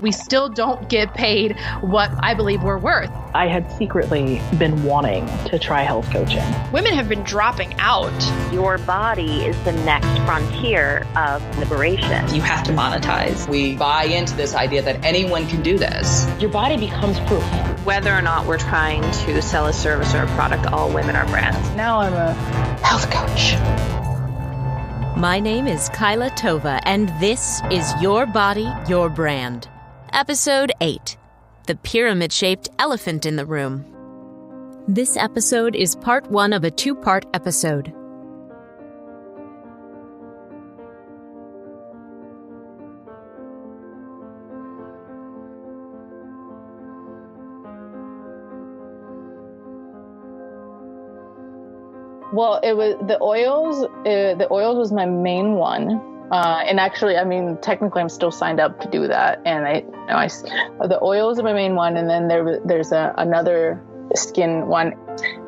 We still don't get paid what I believe we're worth. I had secretly been wanting to try health coaching. Women have been dropping out. Your body is the next frontier of liberation. You have to monetize. We buy into this idea that anyone can do this. Your body becomes proof. Whether or not we're trying to sell a service or a product, all women are brands. Now I'm a health coach. My name is Kyla Tova, and this is Your Body, Your Brand. Episode 8, The Pyramid-Shaped Elephant in the Room. This episode is part 1 of a 2-part episode. Well, it was the oils. The oils was my main one. And actually, I mean, technically I'm still signed up to do that. And the oils are my main one. And then there's another skin one.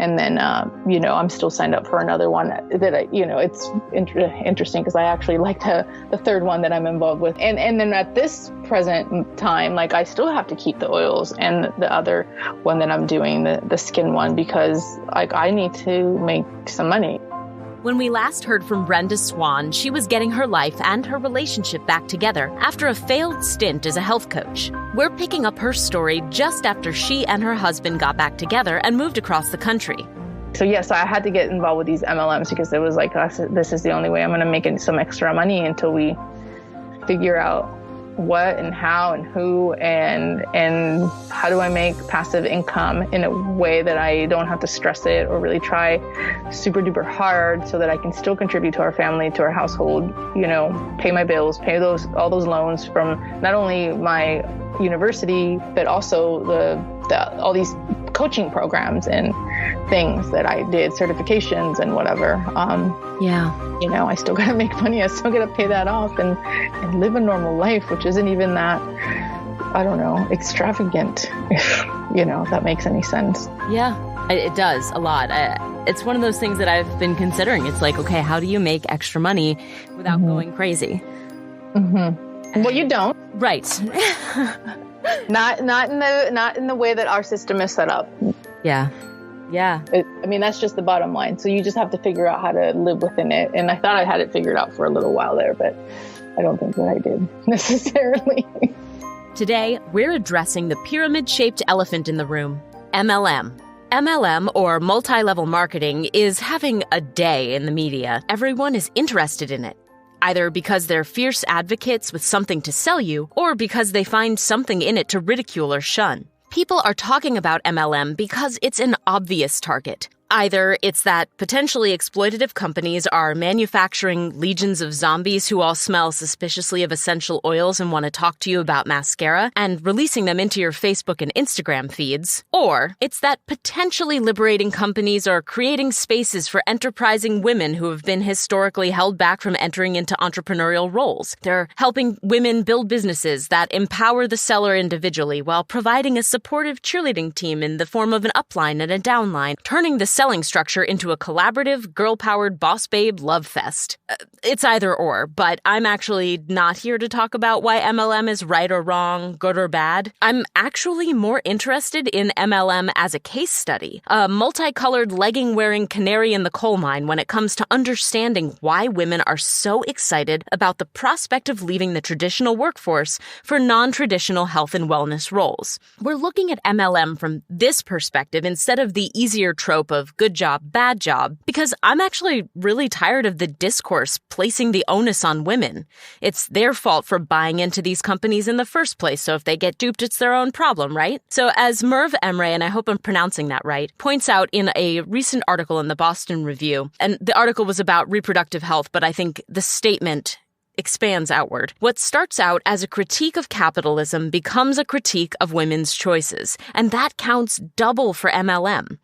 And then, I'm still signed up for another one that it's interesting because I actually like the third one that I'm involved with. And then at this present time, like I still have to keep the oils and the other one that I'm doing, the skin one, because like I need to make some money. When we last heard from Brenda Swan, she was getting her life and her relationship back together after a failed stint as a health coach. We're picking up her story just after she and her husband got back together and moved across the country. So yes, I had to get involved with these MLMs because it was like, this is the only way I'm going to make some extra money until we figure out what and how and who and how do I make passive income in a way that I don't have to stress it or really try super duper hard so that I can still contribute to our family, to our household, pay my bills, pay all those loans from not only my university, but also all these coaching programs and things that I did, certifications and whatever. I still got to make money. I still got to pay that off and live a normal life, which isn't even that, I don't know, extravagant, if that makes any sense. Yeah, it does a lot. It's one of those things that I've been considering. It's like, okay, how do you make extra money without going crazy? Mm-hmm. Well, you don't. Right. Not in the way that our system is set up. Yeah. That's just the bottom line. So you just have to figure out how to live within it. And I thought I had it figured out for a little while there, but I don't think that I did necessarily. Today, we're addressing the pyramid-shaped elephant in the room, MLM. MLM, or multilevel marketing, is having a day in the media. Everyone is interested in it, either because they're fierce advocates with something to sell you, or because they find something in it to ridicule or shun. People are talking about MLM because it's an obvious target. Either it's that potentially exploitative companies are manufacturing legions of zombies who all smell suspiciously of essential oils and want to talk to you about mascara and releasing them into your Facebook and Instagram feeds. Or it's that potentially liberating companies are creating spaces for enterprising women who have been historically held back from entering into entrepreneurial roles. They're helping women build businesses that empower the seller individually while providing a supportive cheerleading team in the form of an upline and a downline, turning the selling structure into a collaborative, girl-powered boss babe love fest. It's either or, but I'm actually not here to talk about why MLM is right or wrong, good or bad. I'm actually more interested in MLM as a case study, a multicolored legging-wearing canary in the coal mine when it comes to understanding why women are so excited about the prospect of leaving the traditional workforce for non-traditional health and wellness roles. We're looking at MLM from this perspective instead of the easier trope of good job, bad job, because I'm actually really tired of the discourse placing the onus on women. It's their fault for buying into these companies in the first place, so if they get duped, it's their own problem, right? So as Merv Emre, and I hope I'm pronouncing that right, points out in a recent article in the Boston Review, and the article was about reproductive health, but I think the statement expands outward. What starts out as a critique of capitalism becomes a critique of women's choices, and that counts double for MLM.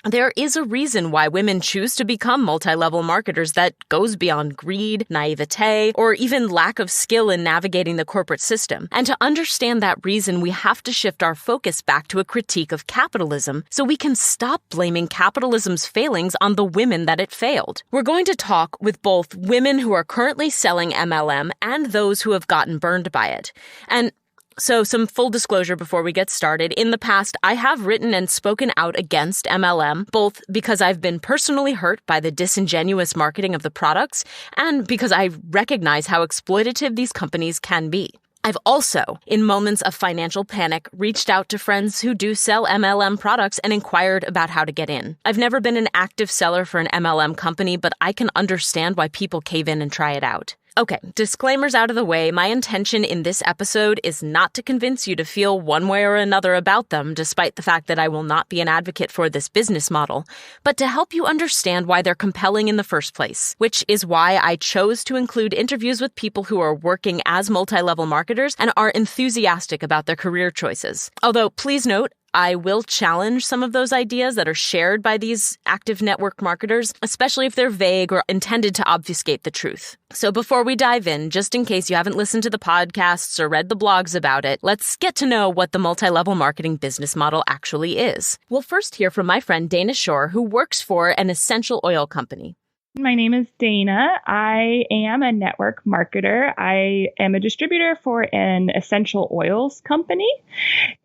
There is a reason why women choose to become multi-level marketers that goes beyond greed, naivete, or even lack of skill in navigating the corporate system. And to understand that reason, we have to shift our focus back to a critique of capitalism so we can stop blaming capitalism's failings on the women that it failed. We're going to talk with both women who are currently selling MLM and those who have gotten burned by it. And So some full disclosure before we get started. In the past, I have written and spoken out against MLM, both because I've been personally hurt by the disingenuous marketing of the products and because I recognize how exploitative these companies can be. I've also, in moments of financial panic, reached out to friends who do sell MLM products and inquired about how to get in. I've never been an active seller for an MLM company, but I can understand why people cave in and try it out. Okay, disclaimers out of the way, my intention in this episode is not to convince you to feel one way or another about them, despite the fact that I will not be an advocate for this business model, but to help you understand why they're compelling in the first place, which is why I chose to include interviews with people who are working as multi-level marketers and are enthusiastic about their career choices. Although, please note, I will challenge some of those ideas that are shared by these active network marketers, especially if they're vague or intended to obfuscate the truth. So before we dive in, just in case you haven't listened to the podcasts or read the blogs about it, let's get to know what the multi-level marketing business model actually is. We'll first hear from my friend Dana Shore, who works for an essential oil company. My name is Dana. I am a network marketer. I am a distributor for an essential oils company.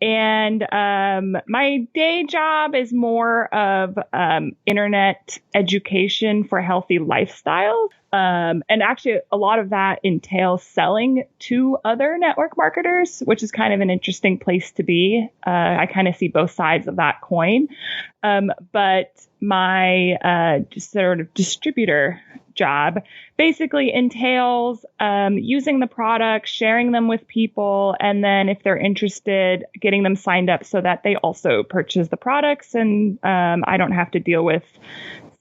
And my day job is more of internet education for healthy lifestyles. And actually, a lot of that entails selling to other network marketers, which is kind of an interesting place to be. I kind of see both sides of that coin. But my sort of distributor job basically entails using the products, sharing them with people, and then if they're interested, getting them signed up so that they also purchase the products. And I don't have to deal with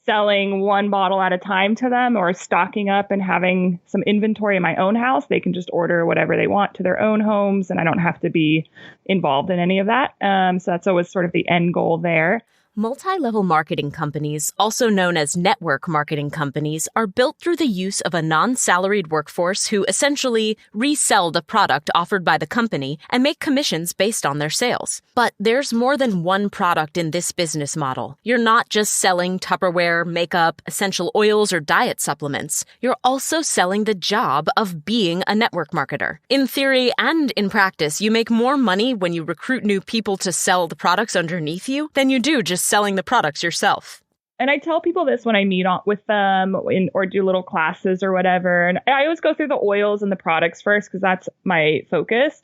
selling one bottle at a time to them or stocking up and having some inventory in my own house. They can just order whatever they want to their own homes, and I don't have to be involved in any of that. So that's always sort of the end goal there. Multi-level marketing companies, also known as network marketing companies, are built through the use of a non-salaried workforce who essentially resell the product offered by the company and make commissions based on their sales. But there's more than one product in this business model. You're not just selling Tupperware, makeup, essential oils, or diet supplements. You're also selling the job of being a network marketer. In theory and in practice, you make more money when you recruit new people to sell the products underneath you than you do just selling the products yourself. And I tell people this when I meet with them or do little classes or whatever. And I always go through the oils and the products first because that's my focus.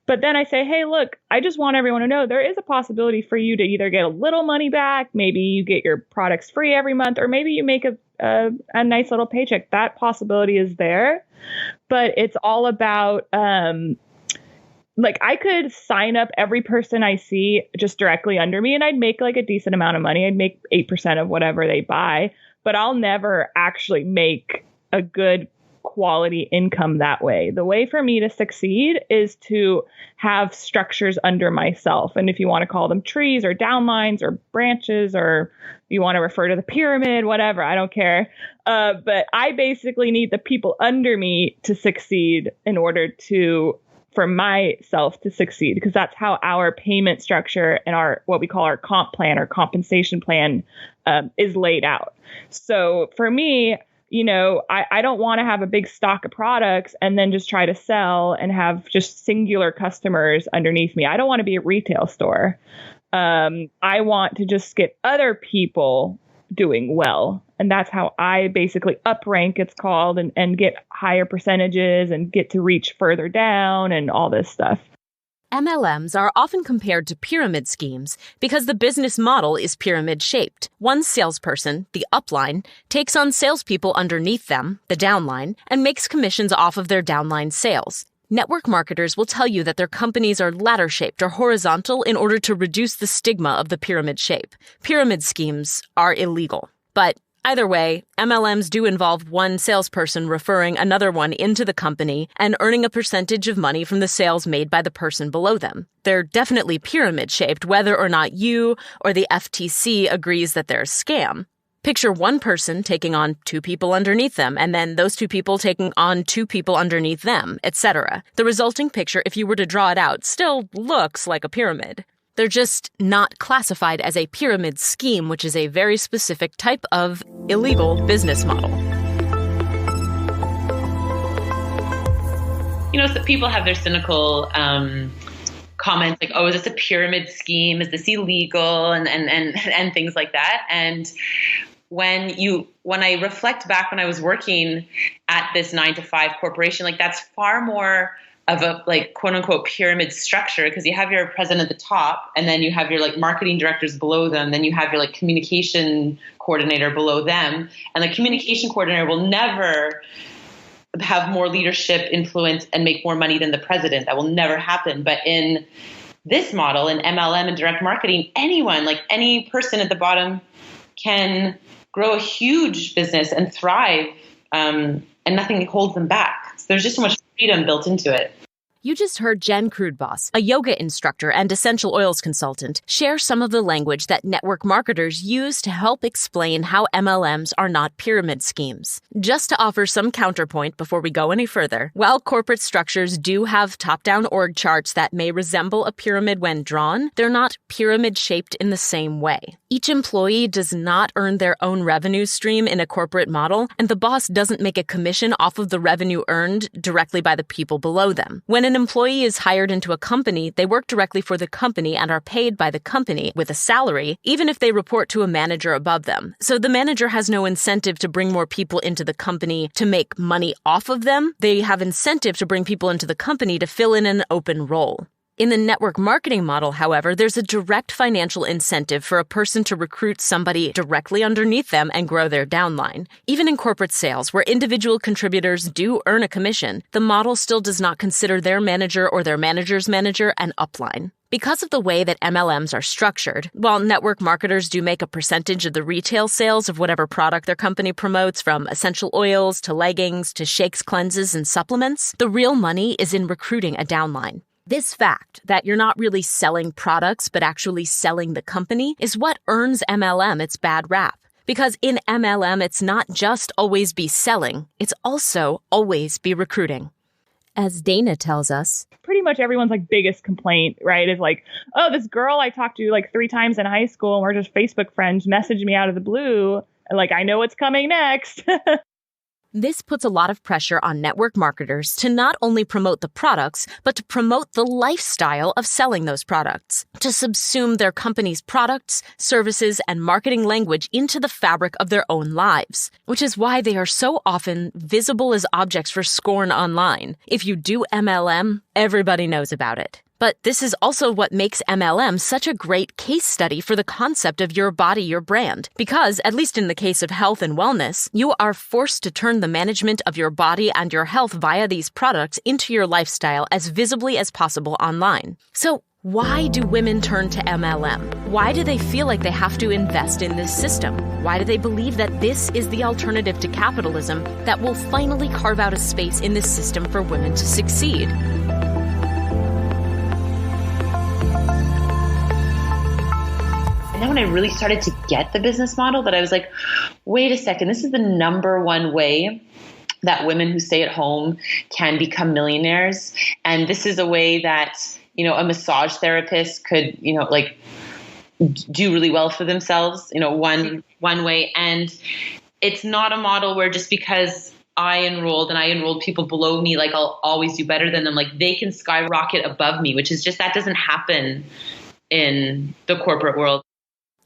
But then I say, hey, look, I just want everyone to know there is a possibility for you to either get a little money back. Maybe you get your products free every month, or maybe you make a nice little paycheck. That possibility is there. But it's all about like I could sign up every person I see just directly under me and I'd make like a decent amount of money. I'd make 8% of whatever they buy, but I'll never actually make a good quality income that way. The way for me to succeed is to have structures under myself. And if you want to call them trees or downlines or branches, or you want to refer to the pyramid, whatever, I don't care. But I basically need the people under me to succeed in order for myself to succeed, because that's how our payment structure and our what we call our comp plan or compensation plan is laid out. So for me, I don't want to have a big stock of products and then just try to sell and have just singular customers underneath me. I don't want to be a retail store. I want to just get other people doing well. And that's how I basically uprank, it's called, and get higher percentages and get to reach further down and all this stuff. MLMs are often compared to pyramid schemes because the business model is pyramid-shaped. One salesperson, the upline, takes on salespeople underneath them, the downline, and makes commissions off of their downline sales. Network marketers will tell you that their companies are ladder-shaped or horizontal in order to reduce the stigma of the pyramid shape. Pyramid schemes are illegal. But either way, MLMs do involve one salesperson referring another one into the company and earning a percentage of money from the sales made by the person below them. They're definitely pyramid-shaped, whether or not you or the FTC agrees that they're a scam. Picture one person taking on two people underneath them, and then those two people taking on two people underneath them, etc. The resulting picture, if you were to draw it out, still looks like a pyramid. They're just not classified as a pyramid scheme, which is a very specific type of illegal business model. so people have their cynical comments like, oh, is this a pyramid scheme? Is this illegal? And things like that. And when I reflect back when I was working at this 9-to-5 corporation, like that's far more of a like quote unquote pyramid structure, because you have your president at the top, and then you have your like marketing directors below them, then you have your like communication coordinator below them, and the communication coordinator will never have more leadership influence and make more money than the president. That will never happen. But in this model, in MLM and direct marketing, anyone, like any person at the bottom, can grow a huge business and thrive, and nothing holds them back. So there's just so much freedom built into it. You just heard Jen Krudbos, a yoga instructor and essential oils consultant, share some of the language that network marketers use to help explain how MLMs are not pyramid schemes. Just to offer some counterpoint before we go any further, while corporate structures do have top-down org charts that may resemble a pyramid when drawn, they're not pyramid-shaped in the same way. Each employee does not earn their own revenue stream in a corporate model, and the boss doesn't make a commission off of the revenue earned directly by the people below them. When an employee is hired into a company, they work directly for the company and are paid by the company with a salary, even if they report to a manager above them. So the manager has no incentive to bring more people into the company to make money off of them. They have incentive to bring people into the company to fill in an open role. In the network marketing model, however, there's a direct financial incentive for a person to recruit somebody directly underneath them and grow their downline. Even in corporate sales, where individual contributors do earn a commission, the model still does not consider their manager or their manager's manager an upline. Because of the way that MLMs are structured, while network marketers do make a percentage of the retail sales of whatever product their company promotes, from essential oils to leggings to shakes, cleanses, and supplements, the real money is in recruiting a downline. This fact that you're not really selling products but actually selling the company is what earns MLM its bad rap. Because in MLM, it's not just always be selling, it's also always be recruiting. As Dana tells us, pretty much everyone's like biggest complaint, right, is like, oh, this girl I talked to like 3 times in high school and we're just Facebook friends messaged me out of the blue. And like, I know what's coming next. This puts a lot of pressure on network marketers to not only promote the products, but to promote the lifestyle of selling those products, to subsume their company's products, services, and marketing language into the fabric of their own lives, which is why they are so often visible as objects for scorn online. If you do MLM, everybody knows about it. But this is also what makes MLM such a great case study for the concept of your body, your brand. Because, at least in the case of health and wellness, you are forced to turn the management of your body and your health via these products into your lifestyle as visibly as possible online. So, why do women turn to MLM? Why do they feel like they have to invest in this system? Why do they believe that this is the alternative to capitalism that will finally carve out a space in this system for women to succeed? And then when I really started to get the business model, that I was like, wait a second, this is the number one way that women who stay at home can become millionaires. And this is a way that, a massage therapist could, like do really well for themselves, one way. And it's not a model where just because I enrolled people below me, like I'll always do better than them. Like they can skyrocket above me, which is just, that doesn't happen in the corporate world.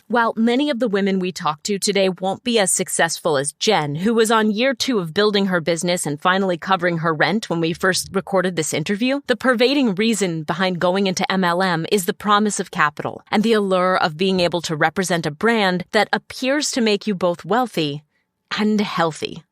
While many of the women we talk to today won't be as successful as Jen, who was on year 2 of building her business and finally covering her rent when we first recorded this interview, the pervading reason behind going into MLM is the promise of capital and the allure of being able to represent a brand that appears to make you both wealthy and healthy.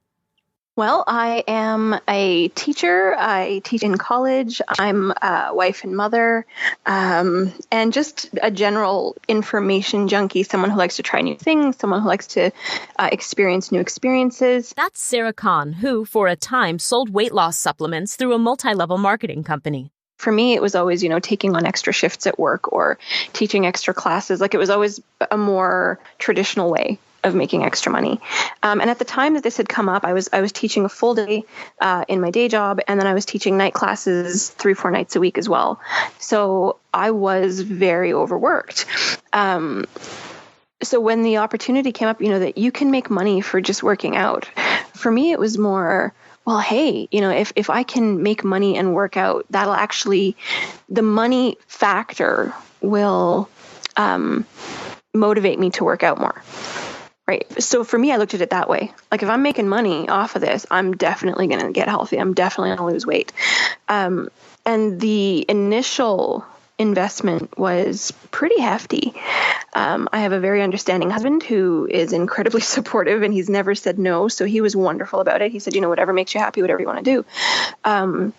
Well, I am a teacher. I teach in college. I'm a wife and mother, and just a general information junkie, someone who likes to try new things, someone who likes to experience new experiences. That's Sarah Kahn, who, for a time, sold weight loss supplements through a multilevel marketing company. For me, it was always, taking on extra shifts at work or teaching extra classes. Like it was always a more traditional way of making extra money. And at the time that this had come up, I was teaching a full day in my day job, and then I was teaching night classes 3-4 nights a week as well. So I was very overworked. So when the opportunity came up, that you can make money for just working out, for me, it was more, well, hey, if I can make money and work out, that'll actually, the money factor will motivate me to work out more. Right. So for me, I looked at it that way. Like if I'm making money off of this, I'm definitely going to get healthy. I'm definitely going to lose weight. And the initial investment was pretty hefty. I have a very understanding husband who is incredibly supportive, and he's never said no. So he was wonderful about it. He said, whatever makes you happy, whatever you want to do.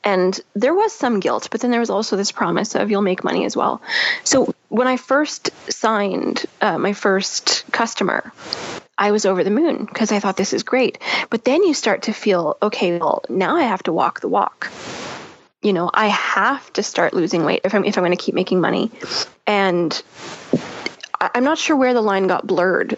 And there was some guilt, but then there was also this promise of you'll make money as well. So when I first signed my first customer, I was over the moon because I thought this is great. But then you start to feel, okay, well, now I have to walk the walk. I have to start losing weight if I'm going to keep making money. And I'm not sure where the line got blurred.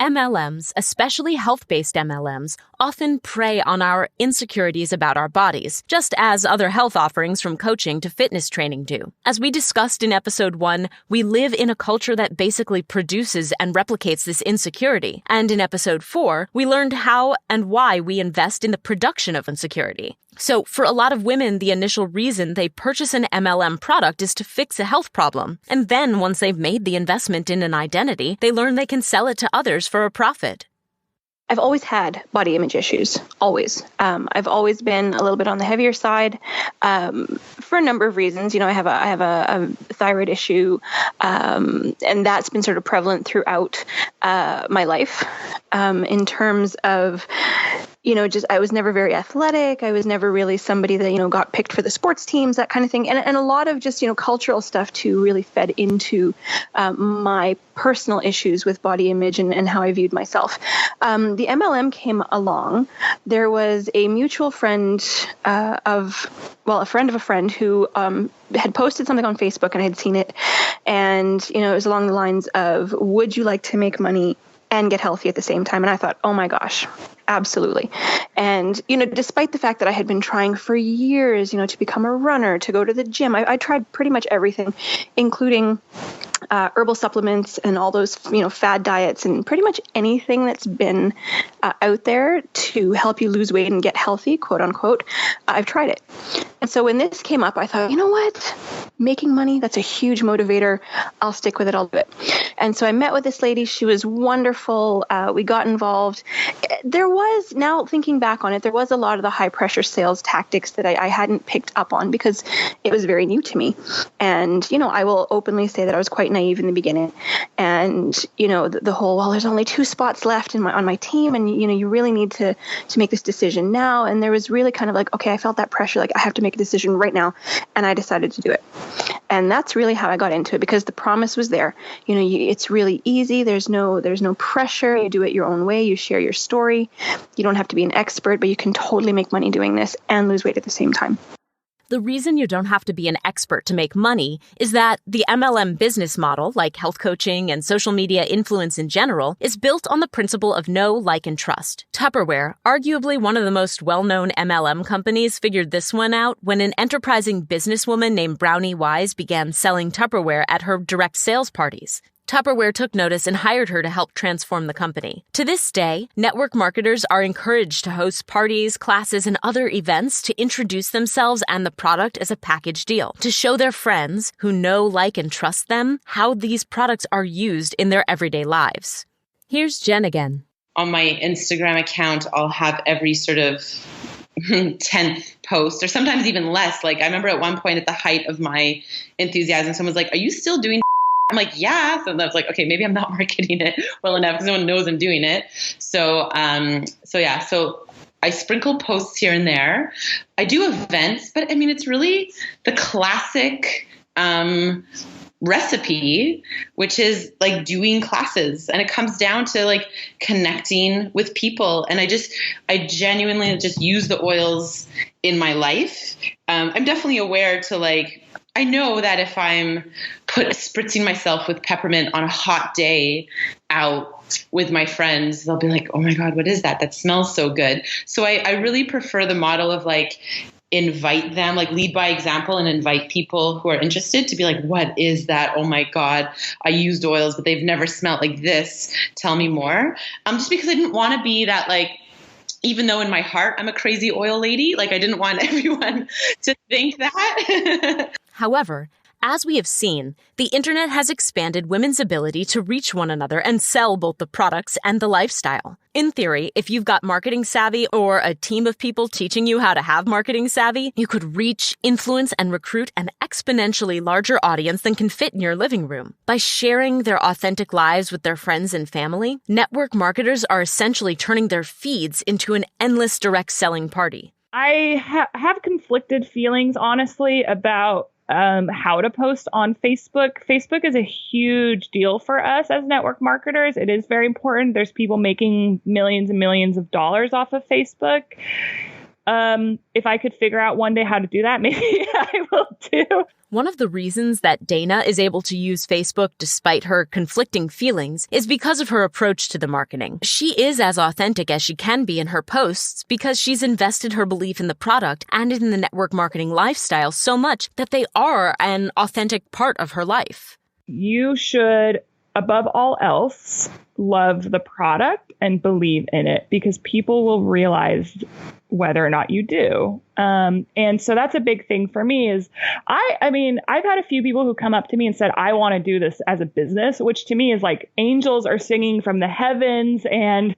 MLMs, especially health-based MLMs, often prey on our insecurities about our bodies, just as other health offerings from coaching to fitness training do. As we discussed in episode 1, we live in a culture that basically produces and replicates this insecurity. And in episode 4, we learned how and why we invest in the production of insecurity. So for a lot of women, the initial reason they purchase an MLM product is to fix a health problem. And then once they've made the investment in an identity, they learn they can sell it to others for a profit. I've always had body image issues, always. I've always been a little bit on the heavier side for a number of reasons. I have a thyroid issue, and that's been sort of prevalent throughout my life in terms of, I was never very athletic. I was never really somebody that, got picked for the sports teams, that kind of thing. And a lot of just, cultural stuff too really fed into my personal issues with body image and how I viewed myself. The MLM came along. There was a mutual friend a friend of a friend who had posted something on Facebook, and I had seen it. And, it was along the lines of, would you like to make money and get healthy at the same time? And I thought, oh my gosh, absolutely. And, despite the fact that I had been trying for years, to become a runner, to go to the gym, I tried pretty much everything, including herbal supplements and all those, fad diets and pretty much anything that's been out there to help you lose weight and get healthy, quote unquote. I've tried it. And so when this came up, I thought, you know what? Making money, that's a huge motivator. I'll stick with it. I'll do it. And so I met with this lady. She was wonderful. We got involved. There was, now thinking back on it, there was a lot of the high pressure sales tactics that I hadn't picked up on because it was very new to me. And, I will openly say that I was quite naive in the beginning. And, the whole, well, there's only 2 spots left on my team. And, you really need to make this decision now. And there was really kind of like, okay, I felt that pressure, like I have to make a decision right now. And I decided to do it. And that's really how I got into it, because the promise was there. It's really easy. There's no pressure. You do it your own way. You share your story. You don't have to be an expert, but you can totally make money doing this and lose weight at the same time. The reason you don't have to be an expert to make money is that the MLM business model, like health coaching and social media influence in general, is built on the principle of know, like, and trust. Tupperware, arguably one of the most well-known MLM companies, figured this one out when an enterprising businesswoman named Brownie Wise began selling Tupperware at her direct sales parties. Tupperware took notice and hired her to help transform the company. To this day, network marketers are encouraged to host parties, classes, and other events to introduce themselves and the product as a package deal, to show their friends, who know, like, and trust them, how these products are used in their everyday lives. Here's Jen again. On my Instagram account, I'll have every sort of 10th post, or sometimes even less. Like I remember at one point at the height of my enthusiasm, someone's like, "Are you still doing?" I'm like, yeah. So I was like, okay, maybe I'm not marketing it well enough because no one knows I'm doing it. So I sprinkle posts here and there. I do events, but I mean, it's really the classic recipe, which is like doing classes, and it comes down to like connecting with people. And I genuinely just use the oils in my life. I'm definitely aware to like, I know that if I'm spritzing myself with peppermint on a hot day out with my friends, they'll be like, oh my God, what is that? That smells so good. So I really prefer the model of like, invite them, like lead by example and invite people who are interested to be like, what is that? Oh my God, I used oils, but they've never smelled like this. Tell me more. Just because I didn't want to be that like even though in my heart I'm a crazy oil lady. Like I didn't want everyone to think that. However, as we have seen, the internet has expanded women's ability to reach one another and sell both the products and the lifestyle. In theory, if you've got marketing savvy or a team of people teaching you how to have marketing savvy, you could reach, influence, and recruit an exponentially larger audience than can fit in your living room. By sharing their authentic lives with their friends and family, network marketers are essentially turning their feeds into an endless direct selling party. I have conflicted feelings, honestly, about how to post on Facebook. Facebook is a huge deal for us as network marketers. It is very important. There's people making millions and millions of dollars off of Facebook. If I could figure out one day how to do that, maybe I will too. One of the reasons that Dana is able to use Facebook despite her conflicting feelings is because of her approach to the marketing. She is as authentic as she can be in her posts because she's invested her belief in the product and in the network marketing lifestyle so much that they are an authentic part of her life. You should, above all else, love the product and believe in it because people will realize whether or not you do. And so that's a big thing for me is I mean, I've had a few people who come up to me and said, I want to do this as a business, which to me is like angels are singing from the heavens and,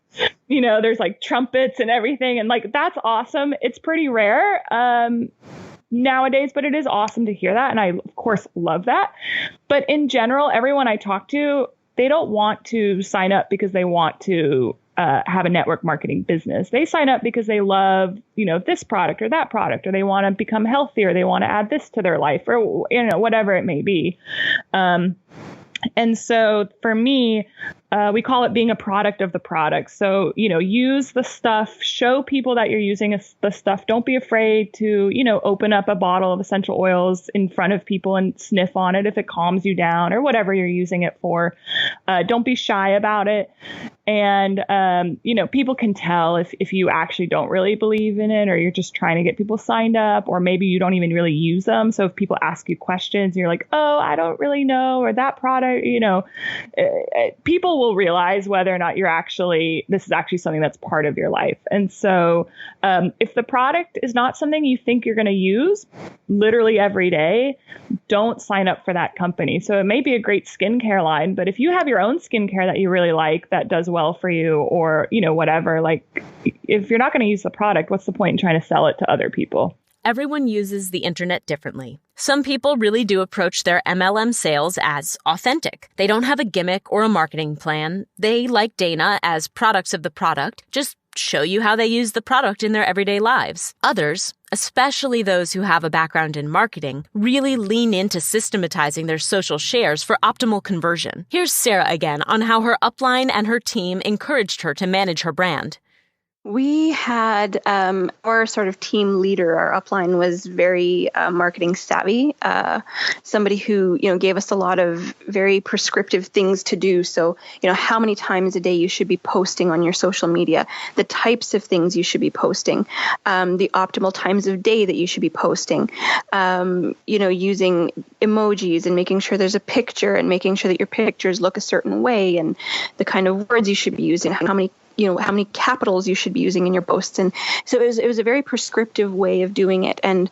you know, there's like trumpets and everything. And like, that's awesome. It's pretty rare nowadays, but it is awesome to hear that. And I, of course, love that. But in general, everyone I talk to, they don't want to sign up because they want to have a network marketing business. They sign up because they love, you know, this product or that product, or they want to become healthier. They want to add this to their life or, you know, whatever it may be. And so for me, we call it being a product of the product. So, you know, use the stuff, show people that you're using the stuff. Don't be afraid to, you know, open up a bottle of essential oils in front of people and sniff on it if it calms you down or whatever you're using it for. Don't be shy about it. And, you know, people can tell if you actually don't really believe in it or you're just trying to get people signed up, or maybe you don't even really use them. So if people ask you questions and you're like, oh, I don't really know, or that product, you know, people will realize whether or not this is actually something that's part of your life. And so if the product is not something you think you're going to use literally every day, don't sign up for that company. So it may be a great skincare line, but if you have your own skincare that you really like, that does well for you, or, you know, whatever, like if you're not going to use the product, what's the point in trying to sell it to other people? Everyone uses the internet differently. Some people really do approach their MLM sales as authentic. They don't have a gimmick or a marketing plan. They, like Dana, as products of the product, just show you how they use the product in their everyday lives. Others, especially those who have a background in marketing, really lean into systematizing their social shares for optimal conversion. Here's Sarah again on how her upline and her team encouraged her to manage her brand. We had our sort of team leader, our upline was very marketing savvy, somebody who, you know, gave us a lot of very prescriptive things to do. So, you know, how many times a day you should be posting on your social media, the types of things you should be posting, the optimal times of day that you should be posting, you know, using emojis and making sure there's a picture and making sure that your pictures look a certain way and the kind of words you should be using, how many capitals you should be using in your posts. And so it was a very prescriptive way of doing it. And,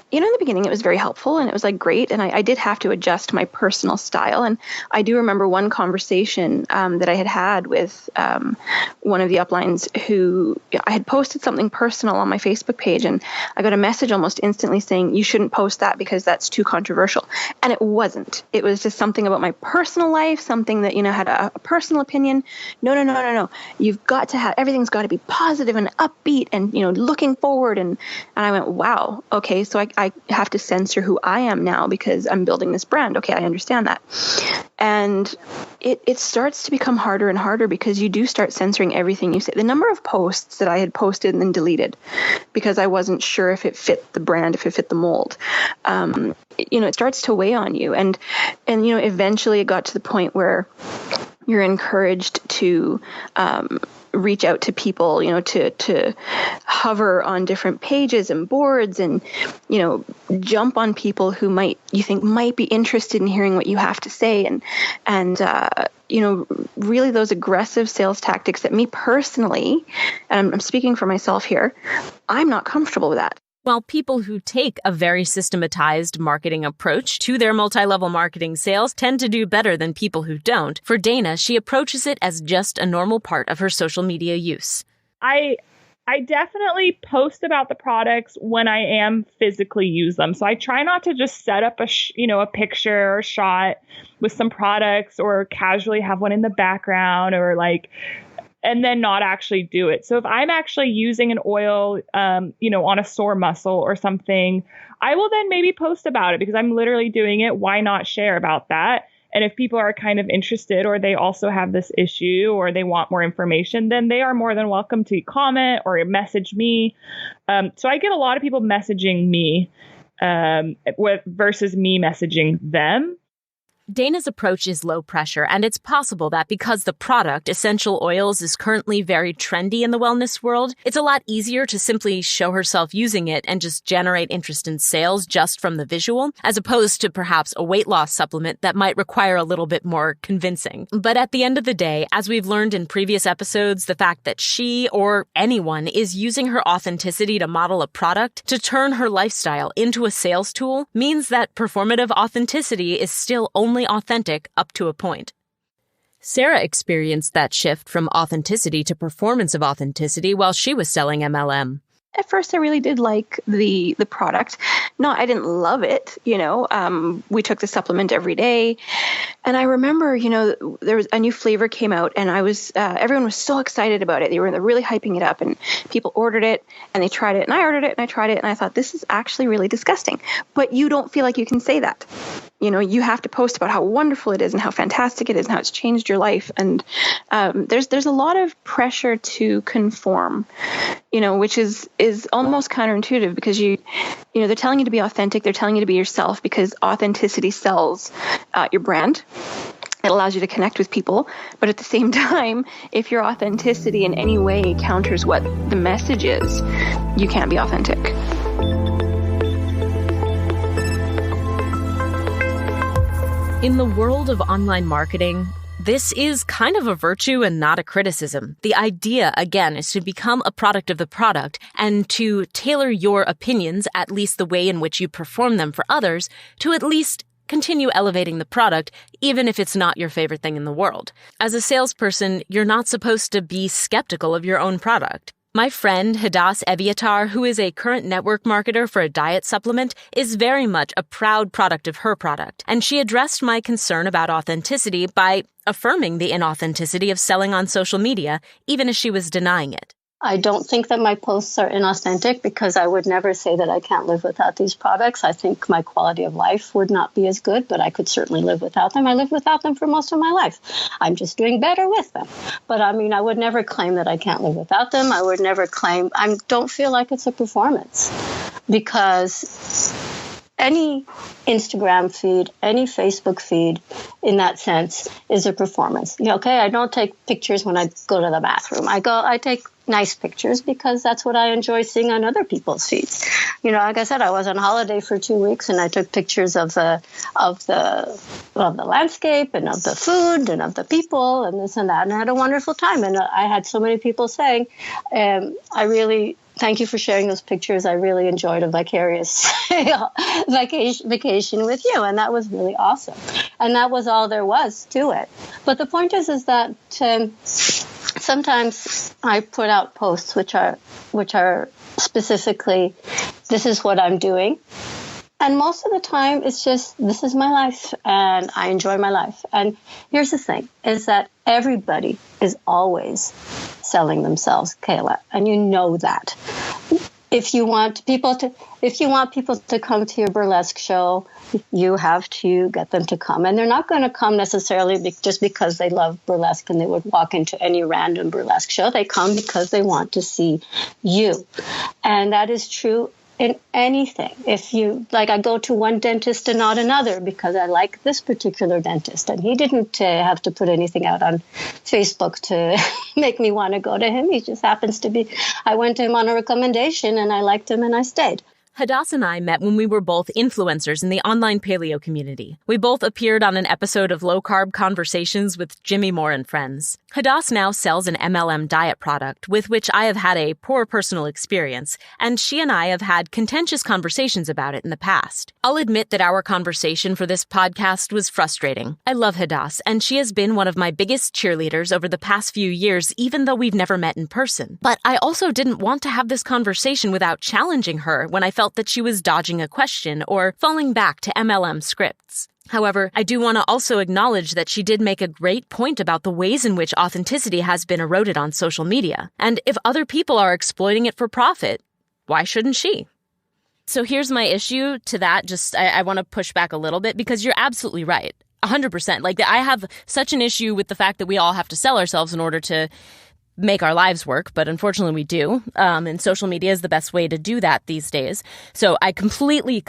you know, in the beginning, it was very helpful and it was like great. And I did have to adjust my personal style. And I do remember one conversation that I had with one of the uplines who I had posted something personal on my Facebook page. And I got a message almost instantly saying, you shouldn't post that because that's too controversial. And it wasn't. It was just something about my personal life, something that, you know, had a personal opinion. No. You've got to have, everything's got to be positive and upbeat and, you know, looking forward. And I went, wow, okay. So I have to censor who I am now because I'm building this brand. Okay, I understand that. And it starts to become harder and harder because you do start censoring everything you say. The number of posts that I had posted and then deleted because I wasn't sure if it fit the brand, if it fit the mold, you know, it starts to weigh on you. And you know, eventually it got to the point where you're encouraged to reach out to people, you know, to hover on different pages and boards and, you know, jump on people who you think might be interested in hearing what you have to say. And really those aggressive sales tactics that me personally, and I'm speaking for myself here, I'm not comfortable with that. While people who take a very systematized marketing approach to their multi-level marketing sales tend to do better than people who don't, for Dana, she approaches it as just a normal part of her social media use. I definitely post about the products when I am physically use them. So I try not to just set up a picture or shot with some products or casually have one in the background or and then not actually do it. So if I'm actually using an oil, on a sore muscle or something, I will then maybe post about it because I'm literally doing it. Why not share about that? And if people are kind of interested or they also have this issue or they want more information, then they are more than welcome to comment or message me. So I get a lot of people messaging me versus me messaging them. Dana's approach is low pressure, and it's possible that because the product, essential oils, is currently very trendy in the wellness world, it's a lot easier to simply show herself using it and just generate interest in sales just from the visual, as opposed to perhaps a weight loss supplement that might require a little bit more convincing. But at the end of the day, as we've learned in previous episodes, the fact that she or anyone is using her authenticity to model a product to turn her lifestyle into a sales tool means that performative authenticity is still only authentic up to a point. Sarah experienced that shift from authenticity to performance of authenticity while she was selling MLM. At first, I really did like the product. No, I didn't love it. We took the supplement every day. And I remember, there was a new flavor came out and everyone was so excited about it. They were really hyping it up and people ordered it and they tried it and I ordered it and I tried it and I thought, this is actually really disgusting. But you don't feel like you can say that. You have to post about how wonderful it is and how fantastic it is and how it's changed your life. And there's a lot of pressure to conform, which is almost counterintuitive because they're telling you to be authentic. They're telling you to be yourself because authenticity sells your brand. It allows you to connect with people. But at the same time, if your authenticity in any way counters what the message is, you can't be authentic. In the world of online marketing, this is kind of a virtue and not a criticism. The idea, again, is to become a product of the product and to tailor your opinions, at least the way in which you perform them for others, to at least continue elevating the product, even if it's not your favorite thing in the world. As a salesperson, you're not supposed to be skeptical of your own product. My friend Hadass Eviatar, who is a current network marketer for a diet supplement, is very much a proud product of her product, and she addressed my concern about authenticity by affirming the inauthenticity of selling on social media, even as she was denying it. I don't think that my posts are inauthentic because I would never say that I can't live without these products. I think my quality of life would not be as good, but I could certainly live without them. I lived without them for most of my life. I'm just doing better with them. But I would never claim that I can't live without them. I would never claim, I don't feel like it's a performance because any Instagram feed, any Facebook feed in that sense is a performance. I don't take pictures when I go to the bathroom. I take nice pictures because that's what I enjoy seeing on other people's feeds. Like I said, I was on holiday for 2 weeks and I took pictures of the landscape and of the food and of the people and this and that, and I had a wonderful time. And I had so many people saying, thank you for sharing those pictures. I really enjoyed a vicarious vacation with you. And that was really awesome. And that was all there was to it. But the point is that sometimes I put out posts which are specifically, this is what I'm doing. And most of the time, it's just, this is my life, and I enjoy my life. And here's the thing, is that everybody is always selling themselves, Kayla, and you know that. If you want people to come to your burlesque show, you have to get them to come. And they're not going to come necessarily just because they love burlesque and they would walk into any random burlesque show. They come because they want to see you. And that is true in anything. If I go to one dentist and not another because I like this particular dentist, and he didn't have to put anything out on Facebook to make me want to go to him. He just happens to be, I went to him on a recommendation and I liked him and I stayed. Hadass and I met when we were both influencers in the online paleo community. We both appeared on an episode of Low Carb Conversations with Jimmy Moore and Friends. Hadass now sells an MLM diet product with which I have had a poor personal experience, and she and I have had contentious conversations about it in the past. I'll admit that our conversation for this podcast was frustrating. I love Hadass, and she has been one of my biggest cheerleaders over the past few years, even though we've never met in person. But I also didn't want to have this conversation without challenging her when I felt that she was dodging a question or falling back to MLM scripts. However, I do want to also acknowledge that she did make a great point about the ways in which authenticity has been eroded on social media. And if other people are exploiting it for profit, why shouldn't she? So here's my issue to that. I want to push back a little bit because you're absolutely right. 100%. Like, I have such an issue with the fact that we all have to sell ourselves in order to make our lives work, but unfortunately we do. And social media is the best way to do that these days. So I completely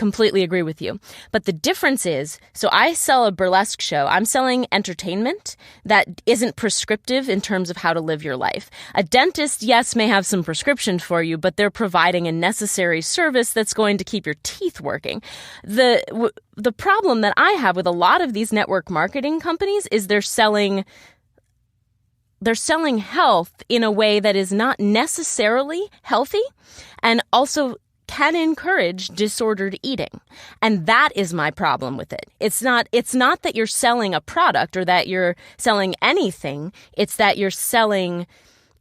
agree with you. But the difference is, so I sell a burlesque show. I'm selling entertainment that isn't prescriptive in terms of how to live your life. A dentist, yes, may have some prescriptions for you, but they're providing a necessary service that's going to keep your teeth working. The problem that I have with a lot of these network marketing companies is they're selling health in a way that is not necessarily healthy and also can encourage disordered eating. And that is my problem with it. It's not that you're selling a product or that you're selling anything. It's that you're selling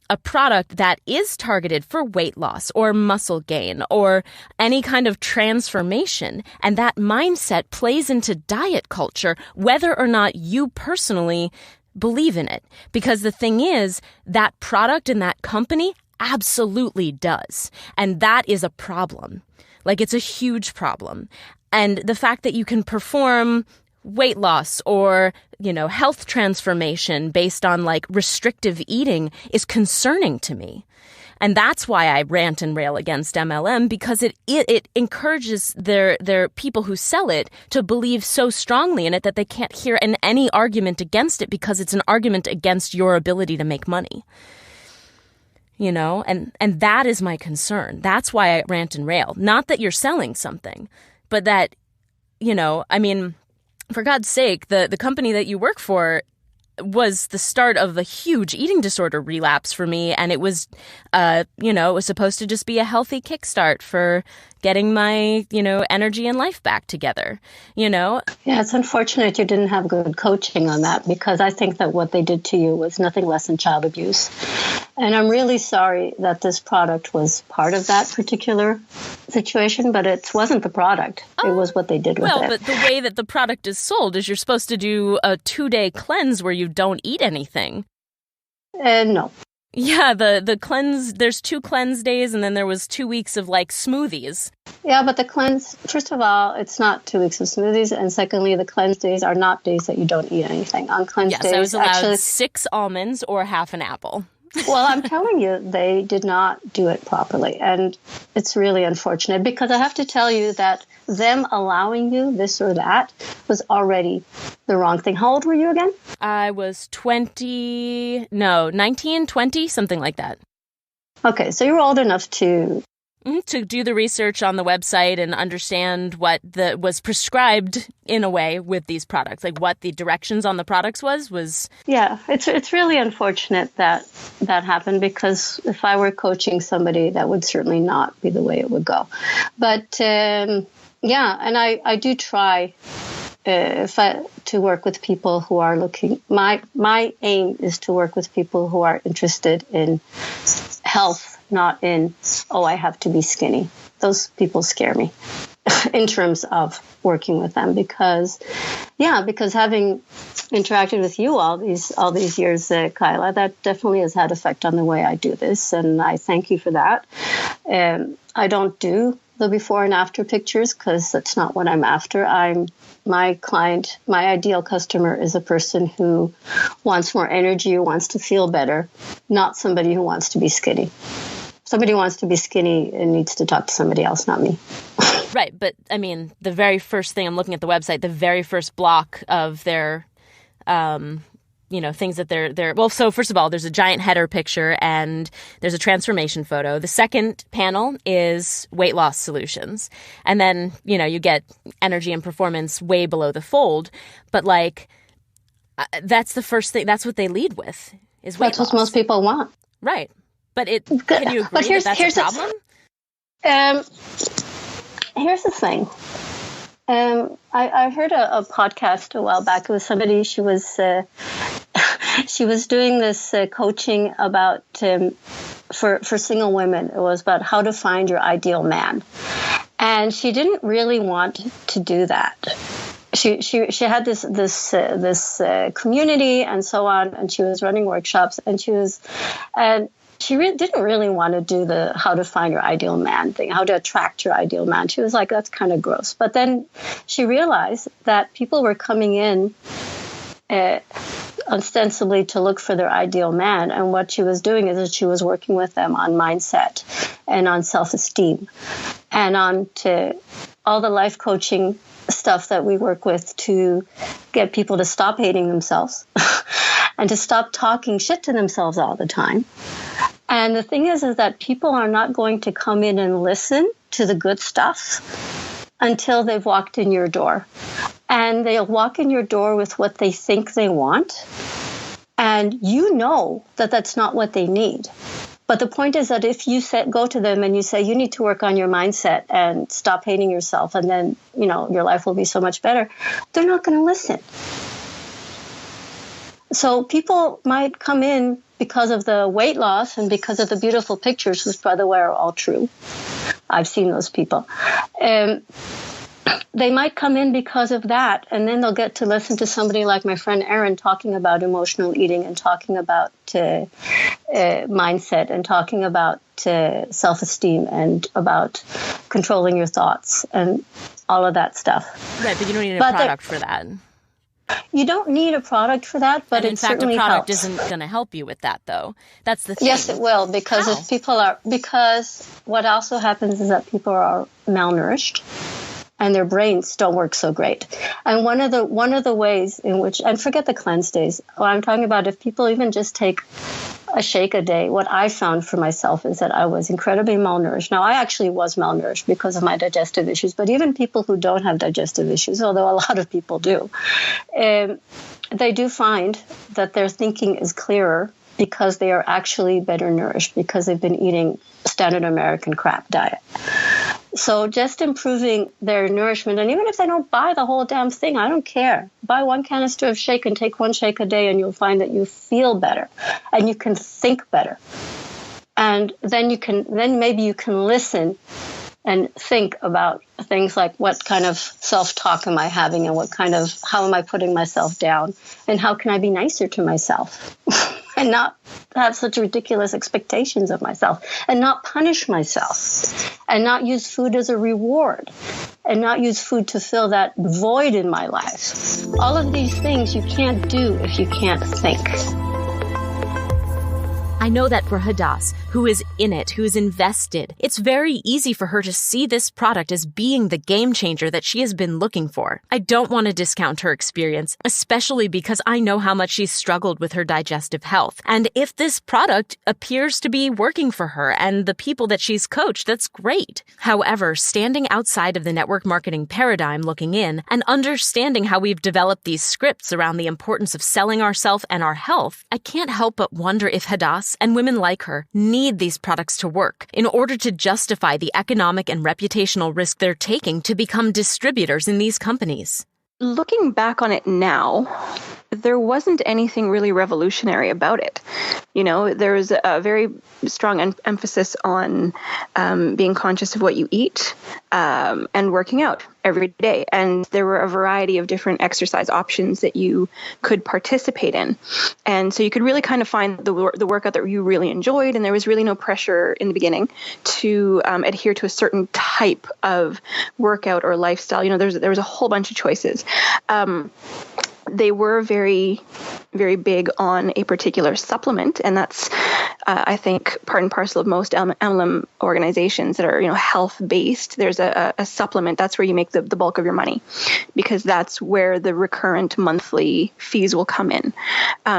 a product that is targeted for weight loss or muscle gain or any kind of transformation. And that mindset plays into diet culture, whether or not you personally believe in it. Because the thing is, that product and that company absolutely does. And that is a problem. Like, it's a huge problem. And the fact that you can perform weight loss or, health transformation based on like restrictive eating is concerning to me. And that's why I rant and rail against MLM, because it encourages their people who sell it to believe so strongly in it that they can't hear any argument against it because it's an argument against your ability to make money. And that is my concern. That's why I rant and rail. Not that you're selling something, but that, for God's sake, the company that you work for was the start of a huge eating disorder relapse for me. And it was, it was supposed to just be a healthy kickstart for getting my, energy and life back together, Yeah, it's unfortunate you didn't have good coaching on that, because I think that what they did to you was nothing less than child abuse. And I'm really sorry that this product was part of that particular situation, but it wasn't the product. It was what they did with it. Well, but the way that the product is sold is you're supposed to do a 2-day cleanse where you don't eat anything. No. Yeah, the cleanse, there's 2 cleanse days, and then there was 2 weeks of like smoothies. Yeah, but the cleanse, first of all, it's not 2 weeks of smoothies. And secondly, the cleanse days are not days that you don't eat anything. On cleanse days, I was allowed 6 almonds or half an apple. Well, I'm telling you, they did not do it properly. And it's really unfortunate, because I have to tell you that them allowing you this or that was already the wrong thing. How old were you again? I was 19, 20, something like that. Okay, so you were old enough to do the research on the website and understand what was prescribed in a way with these products, like what the directions on the products was. Yeah, it's really unfortunate that happened, because if I were coaching somebody, that would certainly not be the way it would go. But and I do try to work with people who are looking. My aim is to work with people who are interested in health, not in, I have to be skinny. Those people scare me in terms of working with them, because having interacted with you all these years, Kyla, that definitely has had effect on the way I do this, and I thank you for that. I don't do the before and after pictures, because that's not what I'm after. My client, my ideal customer, is a person who wants more energy, who wants to feel better, not somebody who wants to be skinny. Somebody who wants to be skinny and needs to talk to somebody else, not me. Right. But I mean, the very first thing, I'm looking at the website, the very first block of their things that they're well, so first of all, there's a giant header picture and there's a transformation photo. The second panel is weight loss solutions. And then, you get energy and performance way below the fold. But that's the first thing. That's what they lead with is weight loss. That's what most people want. Right. But can you agree that that's a problem? Here's the thing. I heard a podcast a while back. It was somebody, she was doing this coaching about for single women. It was about how to find your ideal man, and she didn't really want to do that. She had this community and so on, and she was running workshops, and she didn't really want to do the how to find your ideal man thing, how to attract your ideal man. She was like, that's kind of gross. But then she realized that people were coming in ostensibly to look for their ideal man. And what she was doing is that she was working with them on mindset and on self-esteem and on to all the life coaching stuff that we work with to get people to stop hating themselves and to stop talking shit to themselves all the time. And the thing is that people are not going to come in and listen to the good stuff until they've walked in your door. And they'll walk in your door with what they think they want. And you know that that's not what they need. But the point is that if you go to them and you say, you need to work on your mindset and stop hating yourself, and then, your life will be so much better, they're not going to listen. So people might come in because of the weight loss and because of the beautiful pictures, which, by the way, are all true. I've seen those people. They might come in because of that, and then they'll get to listen to somebody like my friend Erin talking about emotional eating and talking about mindset and talking about self-esteem and about controlling your thoughts and all of that stuff. Right, but you don't need a product for that. You don't need a product for that, but in it fact, certainly a product helps. isn't going to help you with that, though. That's the thing. Yes, it will, because because what also happens is that people are malnourished and their brains don't work so great. And one of the ways in which, and forget the cleanse days, what I'm talking about, if people even just take a shake a day, what I found for myself is that I was incredibly malnourished. Now, I actually was malnourished because of my digestive issues, but even people who don't have digestive issues, although a lot of people do, they do find that their thinking is clearer because they are actually better nourished because they've been eating standard American crap diet. So just improving their nourishment, and even if they don't buy the whole damn thing, I don't care. Buy one canister of shake and take one shake a day, and you'll find that you feel better and you can think better. And then maybe you can listen and think about things like, what kind of self-talk am I having, and how am I putting myself down, and how can I be nicer to myself and not have such ridiculous expectations of myself, and not punish myself, and not use food as a reward, and not use food to fill that void in my life. All of these things you can't do if you can't think. I know that for Hadass, who is in it, who is invested, it's very easy for her to see this product as being the game changer that she has been looking for. I don't want to discount her experience, especially because I know how much she's struggled with her digestive health. And if this product appears to be working for her and the people that she's coached, that's great. However, standing outside of the network marketing paradigm looking in and understanding how we've developed these scripts around the importance of selling ourselves and our health, I can't help but wonder if Hadass and women like her need these products to work in order to justify the economic and reputational risk they're taking to become distributors in these companies. Looking back on it now, there wasn't anything really revolutionary about it. There was a very strong emphasis on being conscious of what you eat and working out every day. And there were a variety of different exercise options that you could participate in. And so you could really kind of find the workout that you really enjoyed. And there was really no pressure in the beginning to adhere to a certain type of workout or lifestyle. There was a whole bunch of choices. They were very, very big on a particular supplement, and that's I think part and parcel of most MLM organizations that are, health based, there's a supplement. That's where you make the bulk of your money, because that's where the recurrent monthly fees will come in.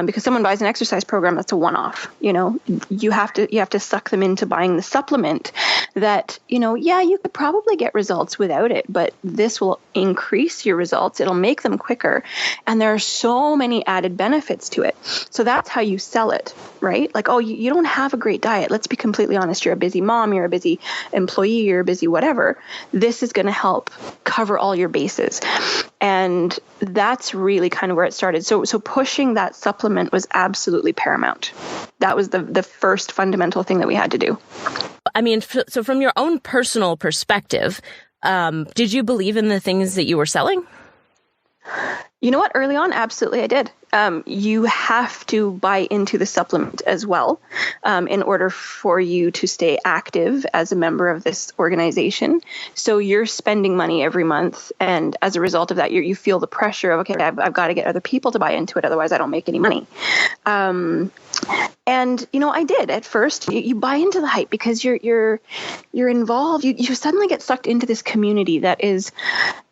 Because someone buys an exercise program, that's a one-off. You have to suck them into buying the supplement that, you could probably get results without it, but this will increase your results. It'll make them quicker. And there are so many added benefits to it. So that's how you sell it, right? Like, oh, you don't have a great diet. Let's be completely honest. You're a busy mom, you're a busy employee, you're a busy whatever. This is going to help cover all your bases. And that's really kind of where it started. So pushing that supplement was absolutely paramount. That was the first fundamental thing that we had to do. I mean, so from your own personal perspective, did you believe in the things that you were selling? You know what? Early on, absolutely, I did. You have to buy into the supplement as well in order for you to stay active as a member of this organization. So you're spending money every month. And as a result of that, you feel the pressure of, okay, I've got to get other people to buy into it. Otherwise, I don't make any money. And, I did at first. You buy into the hype because you're involved. You suddenly get sucked into this community that is,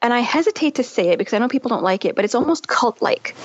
and I hesitate to say it because I know people don't like it, but it's almost cult-like.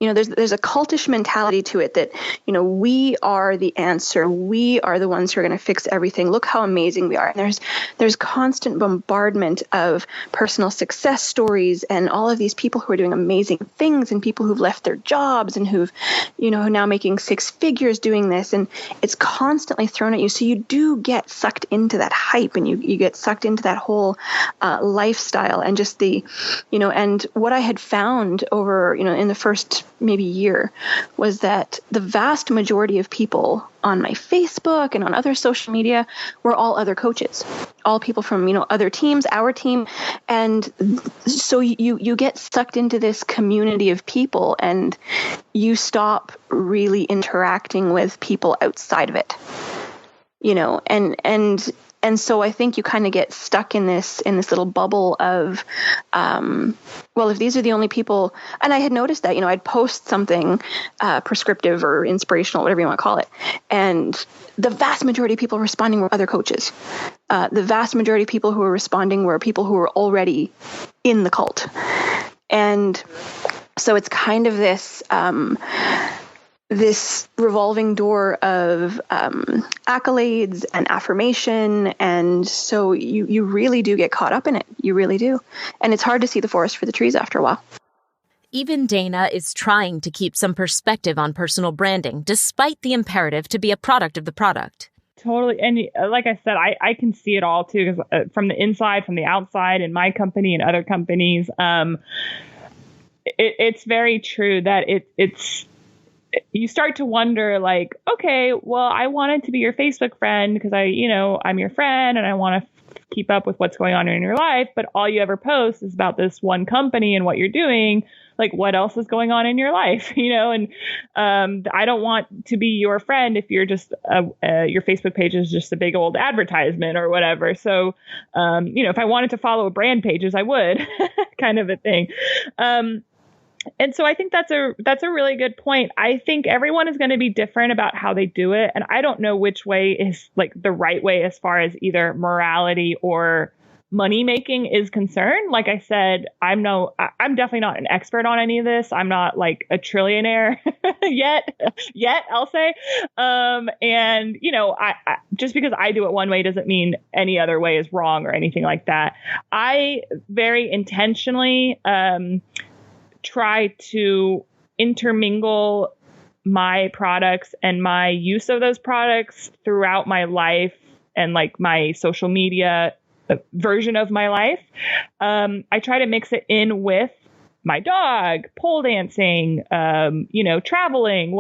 There's a cultish mentality to it that, we are the answer. We are the ones who are going to fix everything. Look how amazing we are. And there's constant bombardment of personal success stories and all of these people who are doing amazing things and people who've left their jobs and who've, now making six figures doing this. And it's constantly thrown at you. So you do get sucked into that hype and you get sucked into that whole lifestyle and just the, and what I had found over, in the first maybe year was that the vast majority of people on my Facebook and on other social media were all other coaches, all people from, other teams, our team. And so you get sucked into this community of people and you stop really interacting with people outside of it, and so I think you kind of get stuck in this little bubble of, if these are the only people, and I had noticed that, I'd post something prescriptive or inspirational, whatever you want to call it, and the vast majority of people responding were other coaches. The vast majority of people who were responding were people who were already in the cult. And so it's kind of this revolving door of accolades and affirmation. And so you really do get caught up in it. You really do. And it's hard to see the forest for the trees after a while. Even Dana is trying to keep some perspective on personal branding, despite the imperative to be a product of the product. Totally. And like I said, I can see it all too, because from the inside, from the outside, in my company and other companies, it's very true that it's you start to wonder, like, okay, well, I wanted to be your Facebook friend because I'm your friend and I want to keep up with what's going on in your life. But all you ever post is about this one company and what you're doing. Like, what else is going on in your life? And I don't want to be your friend if you're just your Facebook page is just a big old advertisement or whatever. So, if I wanted to follow brand pages, I would kind of a thing. And so I think that's a really good point. I think everyone is going to be different about how they do it. And I don't know which way is like the right way as far as either morality or money making is concerned. Like I said, I'm definitely not an expert on any of this. I'm not like a trillionaire yet, I'll say. And I just because I do it one way doesn't mean any other way is wrong or anything like that. I very intentionally, try to intermingle my products and my use of those products throughout my life and like my social media version of my life. I try to mix it in with my dog, pole dancing, traveling,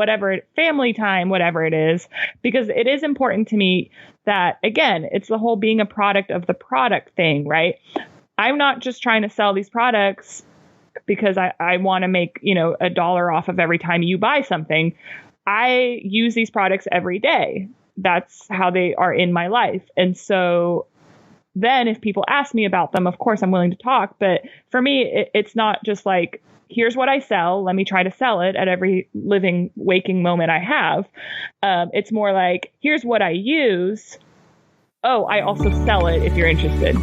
family time, whatever it is, because it is important to me that, again, it's the whole being a product of the product thing, right? I'm not just trying to sell these products because I want to make, $1 off of every time you buy something. I use these products every day. That's how they are in my life. And so then if people ask me about them, of course I'm willing to talk. But for me, it's not just like, here's what I sell. Let me try to sell it at every living, waking moment I have. It's more like, here's what I use. Oh, I also sell it if you're interested.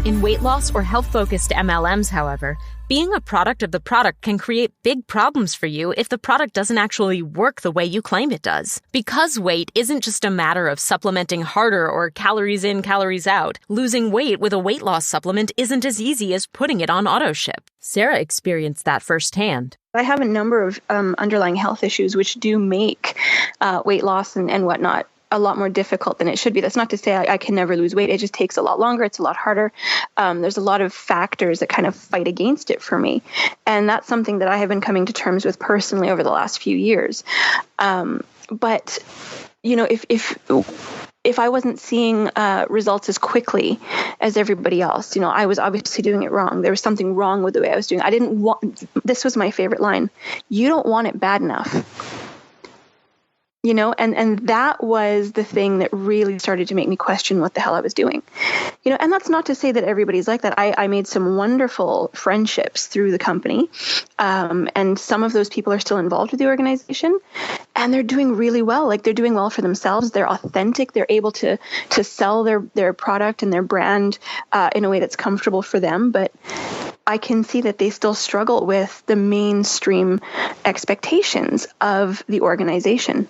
In weight loss or health-focused MLMs, however, being a product of the product can create big problems for you if the product doesn't actually work the way you claim it does. Because weight isn't just a matter of supplementing harder or calories in, calories out, losing weight with a weight loss supplement isn't as easy as putting it on autoship. Sarah experienced that firsthand. I have a number of underlying health issues which do make weight loss and whatnot a lot more difficult than it should be. That's not to say I can never lose weight. It just takes a lot longer. It's a lot harder. There's a lot of factors that kind of fight against it for me. And that's something that I have been coming to terms with personally over the last few years. But, you know, if I wasn't seeing results as quickly as everybody else, you know, I was obviously doing it wrong. There was something wrong with the way I was doing it. I didn't want, this was my favorite line, you don't want it bad enough. You know, and that was the thing that really started to make me question what the hell I was doing. You know, and that's not to say that everybody's like that. I made some wonderful friendships through the company. And some of those people are still involved with the organization, and they're doing really well. Like, they're doing well for themselves. They're authentic. They're able to sell their product and their brand in a way that's comfortable for them. But I can see that they still struggle with the mainstream expectations of the organization.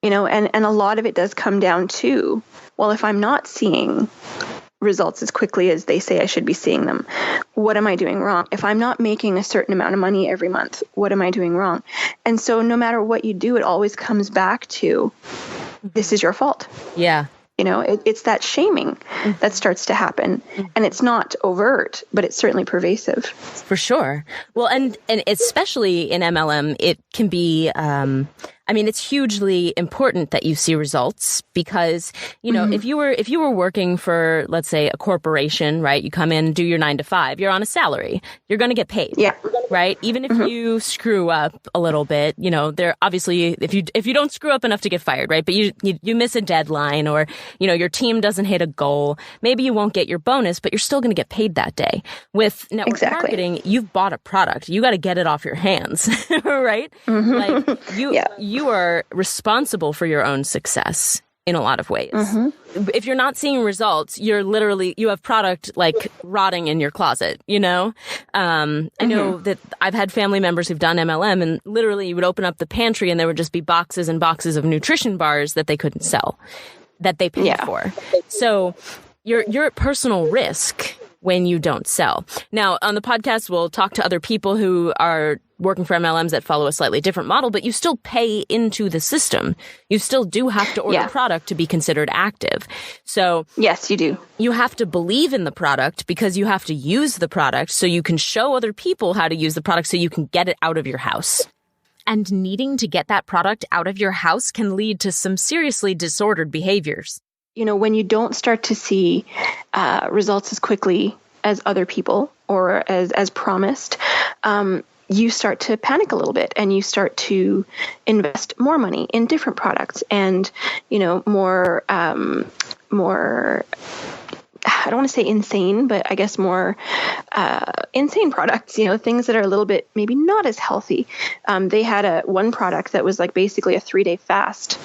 You know, and a lot of it does come down to, well, if I'm not seeing results as quickly as they say I should be seeing them, what am I doing wrong? If I'm not making a certain amount of money every month, what am I doing wrong? And so no matter what you do, it always comes back to, this is your fault. Yeah. You know, it's that shaming that starts to happen, and it's not overt, but it's certainly pervasive. For sure. Well, and especially in MLM, it can be, I mean, it's hugely important that you see results because, you know, if you were working for, let's say, a corporation, right? You come in, do your 9 to 5, you're on a salary, you're going to get paid. Yeah. Right. Even if you screw up a little bit, you know, there obviously, if you don't screw up enough to get fired, right? But you miss a deadline, or, you know, your team doesn't hit a goal, maybe you won't get your bonus, but you're still going to get paid that day. With network marketing, you've bought a product. You got to get it off your hands, right? Like you are responsible for your own success in a lot of ways. If you're not seeing results, you have product like rotting in your closet, you know? I know that I've had family members who've done MLM, and literally you would open up the pantry and there would just be boxes and boxes of nutrition bars that they couldn't sell, that they paid for. So you're at personal risk when you don't sell. Now, on the podcast, we'll talk to other people who are working for MLMs that follow a slightly different model, but you still pay into the system. You still do have to order product to be considered active. So yes, you do. You have to believe in the product because you have to use the product so you can show other people how to use the product so you can get it out of your house. And needing to get that product out of your house can lead to some seriously disordered behaviors. You know, when you don't start to see results as quickly as other people or as promised, you start to panic a little bit, and you start to invest more money in different products and, you know, more, I don't want to say insane, but I guess more insane products, you know, things that are a little bit maybe not as healthy. They had one product that was like basically a 3-day fast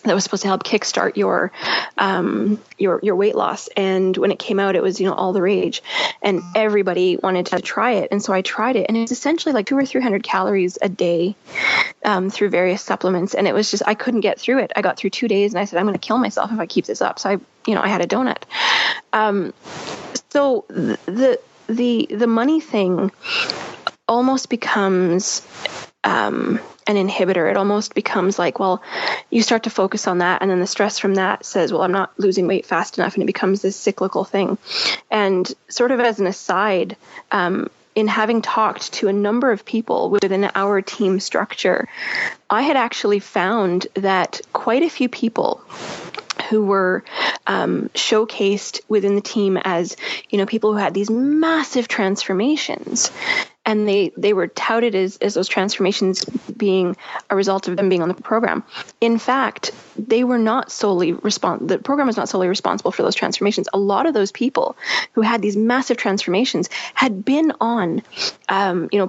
that was supposed to help kickstart your weight loss. And when it came out, it was, you know, all the rage, and everybody wanted to try it. And so I tried it, and it was essentially like 200 or 300 calories a day through various supplements. And it was just, I couldn't get through it. I got through 2 days, and I said, I'm going to kill myself if I keep this up. So I had a donut. So the money thing almost becomes an inhibitor. It almost becomes like, well, you start to focus on that, and then the stress from that says, well, I'm not losing weight fast enough, and it becomes this cyclical thing. And sort of as an aside, in having talked to a number of people within our team structure, I had actually found that quite a few people who were showcased within the team as, you know, people who had these massive transformations. And they were touted as those transformations being a result of them being on the program. In fact, they were not solely the program was not solely responsible for those transformations. A lot of those people who had these massive transformations had been on,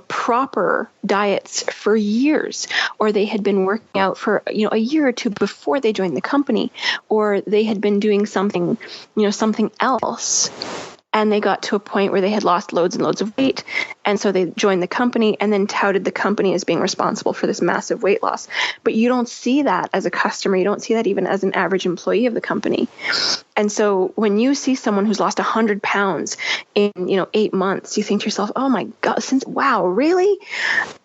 proper diets for years, or they had been working out for, a year or two before they joined the company, or they had been doing something else. And they got to a point where they had lost loads and loads of weight. And so they joined the company and then touted the company as being responsible for this massive weight loss. But you don't see that as a customer. You don't see that even as an average employee of the company. And so when you see someone who's lost 100 pounds in, 8 months, you think to yourself, oh my God, wow, really?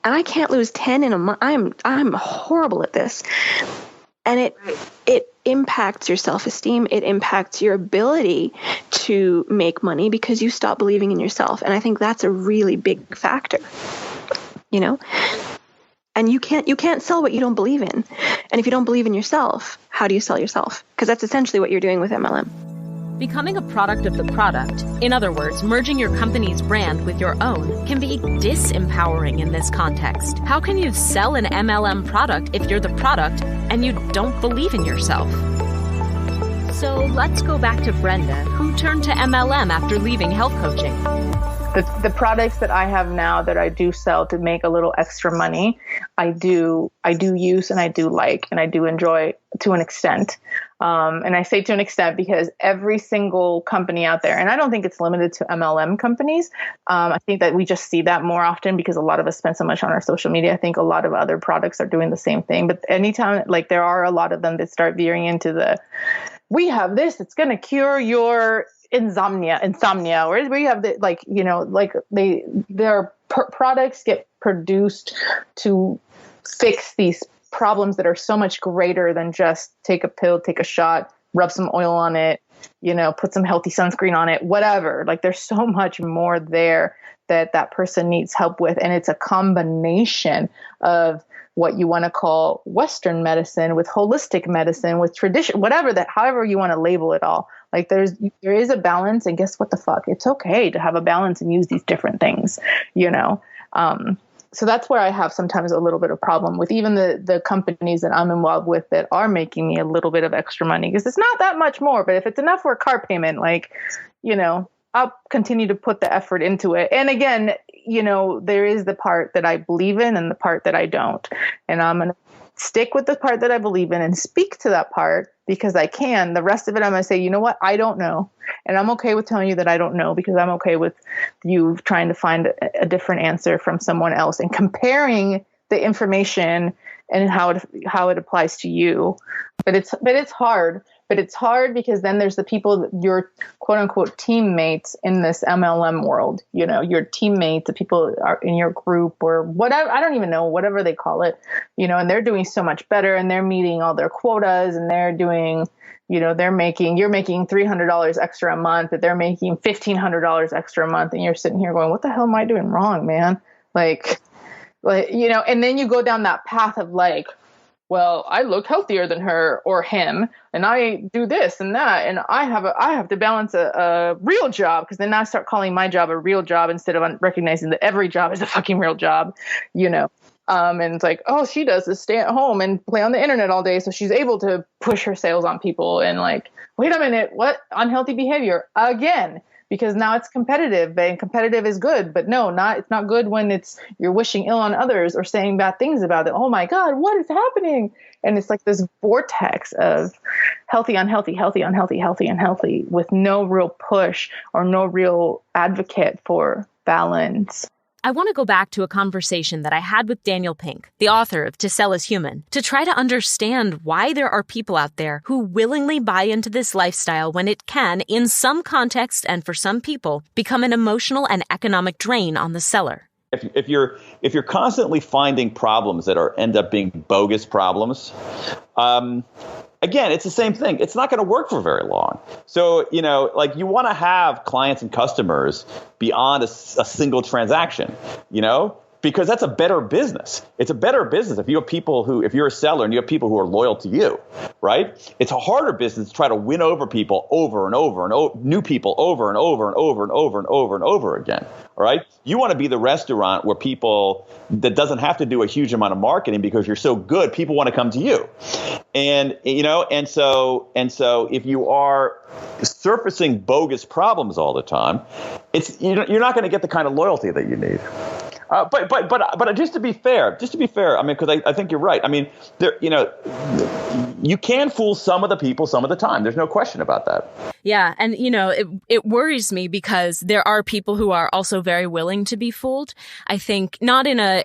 And I can't lose 10 in a month. I'm horrible at this. And it impacts your self-esteem. It impacts your ability to make money because you stop believing in yourself. And I think that's a really big factor, And you can't sell what you don't believe in. And if you don't believe in yourself, how do you sell yourself? Because that's essentially what you're doing with MLM. Becoming a product of the product, in other words, merging your company's brand with your own, can be disempowering in this context. How can you sell an MLM product if you're the product and you don't believe in yourself? So let's go back to Brenda, who turned to MLM after leaving health coaching. The products that I have now that I do sell to make a little extra money, I do use and I do like and I do enjoy to an extent. And I say to an extent because every single company out there, and I don't think it's limited to MLM companies. I think that we just see that more often because a lot of us spend so much on our social media. I think a lot of other products are doing the same thing. But anytime, there are a lot of them that start veering into we have this, it's going to cure your insomnia, or we have their products get produced to fix these problems that are so much greater than just take a pill, take a shot, rub some oil on it, put some healthy sunscreen on it, whatever. There's so much more there that person needs help with. And it's a combination of what you want to call Western medicine with holistic medicine with tradition, however you want to label it all. There is a balance, and guess what the fuck? It's okay to have a balance and use these different things, So that's where I have sometimes a little bit of problem with even the companies that I'm involved with that are making me a little bit of extra money, because it's not that much more, but if it's enough for a car payment, I'll continue to put the effort into it. And again, there is the part that I believe in and the part that I don't. And I'm going to stick with the part that I believe in and speak to that part because I can. The rest of it, I'm going to say, you know what? I don't know. And I'm okay with telling you that I don't know because I'm okay with you trying to find a different answer from someone else and comparing the information and how it applies to you. But it's hard. But it's hard because then there's the people, your quote unquote teammates in this MLM world, your teammates, the people are in your group or whatever, I don't even know, whatever they call it, and they're doing so much better and they're meeting all their quotas and they're doing, you're making $300 extra a month, but they're making $1,500 extra a month. And you're sitting here going, what the hell am I doing wrong, man? And then you go down that path of well, I look healthier than her or him, and I do this and that, and I have to balance a real job, because then I start calling my job a real job instead of recognizing that every job is a fucking real job, And it's oh, she does is stay at home and play on the internet all day, so she's able to push her sales on people. And wait a minute, what? Unhealthy behavior again. Because now it's competitive, and competitive is good, but it's not good when you're wishing ill on others or saying bad things about it. Oh my God, what is happening? And it's this vortex of healthy, unhealthy, healthy, unhealthy, healthy, unhealthy, with no real push or no real advocate for balance. I want to go back to a conversation that I had with Daniel Pink, the author of To Sell is Human, to try to understand why there are people out there who willingly buy into this lifestyle when it can, in some context and for some people, become an emotional and economic drain on the seller. If you're constantly finding problems that end up being bogus problems, again, it's the same thing. It's not going to work for very long. So, you want to have clients and customers beyond a single transaction, because that's a better business. It's a better business if you have people if you're a seller and you have people who are loyal to you, right? It's a harder business to try to win over people over and over and new people over and over and over and over and over and over again. All right. You want to be the restaurant where people that doesn't have to do a huge amount of marketing because you're so good, people want to come to you. And, and so if you are surfacing bogus problems all the time, you're not going to get the kind of loyalty that you need. But just to be fair, I mean, because I think you're right. I mean, you can fool some of the people some of the time. There's no question about that. Yeah. And, it worries me because there are people who are also very willing to be fooled. I think not in a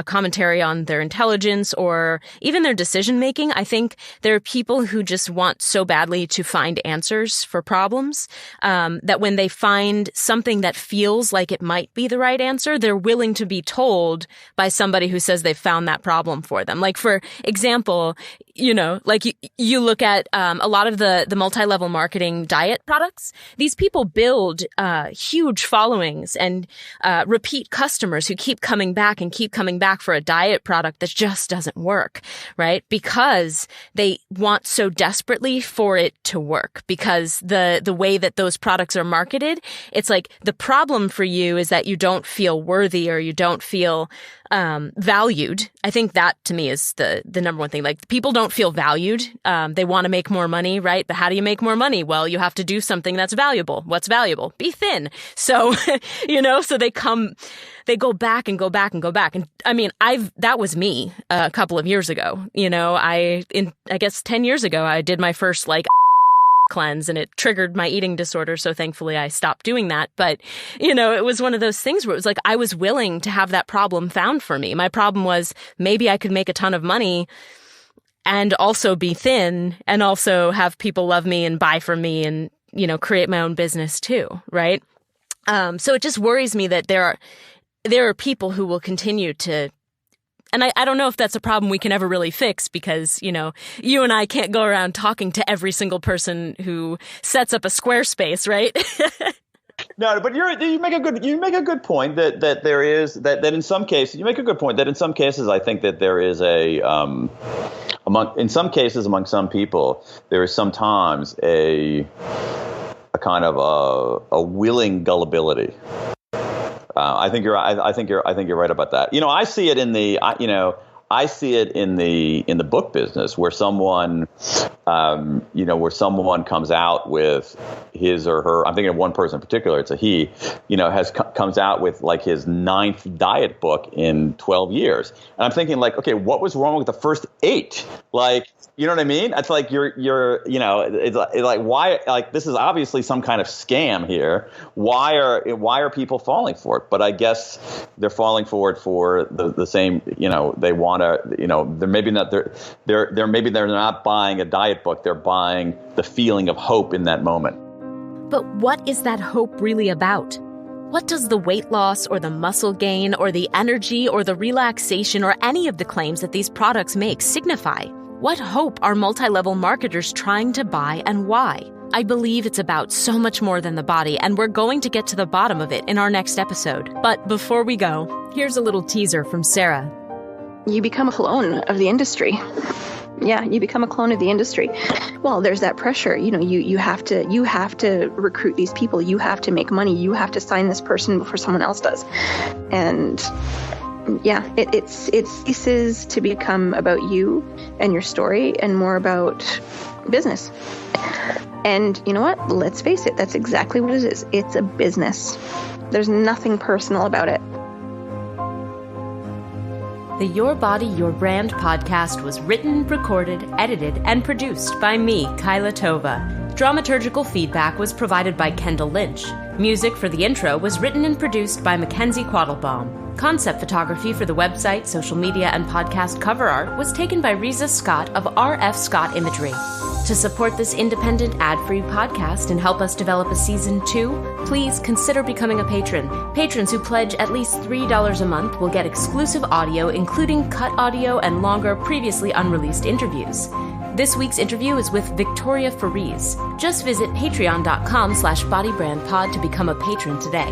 commentary on their intelligence or even their decision making. I think there are people who just want so badly to find answers for problems that when they find something that feels like it might be the right answer, they're willing to be told by somebody who says they've found that problem for them. Like, for example, you look at a lot of the multi-level marketing diet products. These people build huge followings and repeat customers who keep coming back for a diet product that just doesn't work, right? Because they want so desperately for it to work, because the way that those products are marketed, it's like the problem for you is that you don't feel worthy or you don't feel valued. I think that to me is the number one thing. Like, people don't feel valued. They want to make more money, right? But how do you make more money? Well, you have to do something that's valuable. What's valuable? Be thin. So, so they go back and go back and go back. And I mean, that was me a couple of years ago. I guess 10 years ago, I did my first cleanse and it triggered my eating disorder. So thankfully I stopped doing that. But, it was one of those things where it was like, I was willing to have that problem found for me. My problem was maybe I could make a ton of money and also be thin and also have people love me and buy from me and, create my own business too. Right. So it just worries me that there are people who will continue to, and I don't know if that's a problem we can ever really fix because, you and I can't go around talking to every single person who sets up a Squarespace, right? No, but you make a good point that there is that in some cases you make a good point that in some cases I think that there is among some people there is sometimes a kind of a willing gullibility. I think you're right about that. I see it in the book business where someone comes out with his or her, I'm thinking of one person in particular, it's a he, comes out with like his 9th diet book in 12 years. And I'm thinking like, okay, what was wrong with the first 8? Like, you know what I mean? It's like it's like, why, like, this is obviously some kind of scam here. Why are people falling for it? But I guess they're falling for it for the same, they want to, they're not buying a diet book. They're buying the feeling of hope in that moment. But what is that hope really about? What does the weight loss or the muscle gain or the energy or the relaxation or any of the claims that these products make signify? What hope are multi-level marketers trying to buy and why? I believe it's about so much more than the body, and we're going to get to the bottom of it in our next episode. But before we go, here's a little teaser from Sarah. You become a clone of the industry. Yeah, you become a clone of the industry. Well, there's that pressure. You have to recruit these people. You have to make money. You have to sign this person before someone else does. And yeah, it ceases to become about you and your story and more about business. And you know what? Let's face it, that's exactly what it is. It's a business. There's nothing personal about it. The Your Body, Your Brand podcast was written, recorded, edited, and produced by me, Kyla Tova. Dramaturgical feedback was provided by Kendall Lynch. Music for the intro was written and produced by Mackenzie Quattlebaum. Concept photography for the website, social media, and podcast cover art was taken by Riza Scott of RF Scott Imagery. To support this independent, ad-free podcast and help us develop a season 2, please consider becoming a patron. Patrons who pledge at least $3 a month will get exclusive audio, including cut audio and longer, previously unreleased interviews. This week's interview is with Victoria Fariz. Just visit patreon.com/bodybrandpod to become a patron today.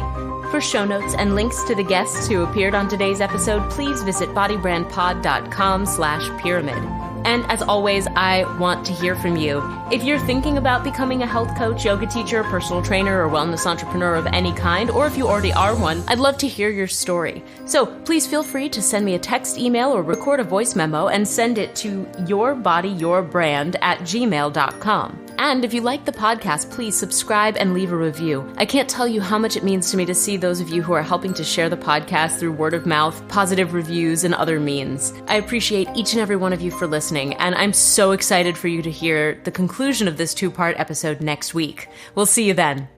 For show notes and links to the guests who appeared on today's episode, please visit bodybrandpod.com/pyramid. And as always, I want to hear from you. If you're thinking about becoming a health coach, yoga teacher, personal trainer, or wellness entrepreneur of any kind, or if you already are one, I'd love to hear your story. So please feel free to send me a text, email, or record a voice memo and send it to yourbodyyourbrand@gmail.com. And if you like the podcast, please subscribe and leave a review. I can't tell you how much it means to me to see those of you who are helping to share the podcast through word of mouth, positive reviews, and other means. I appreciate each and every one of you for listening, and I'm so excited for you to hear the conclusion of this 2-part episode next week. We'll see you then.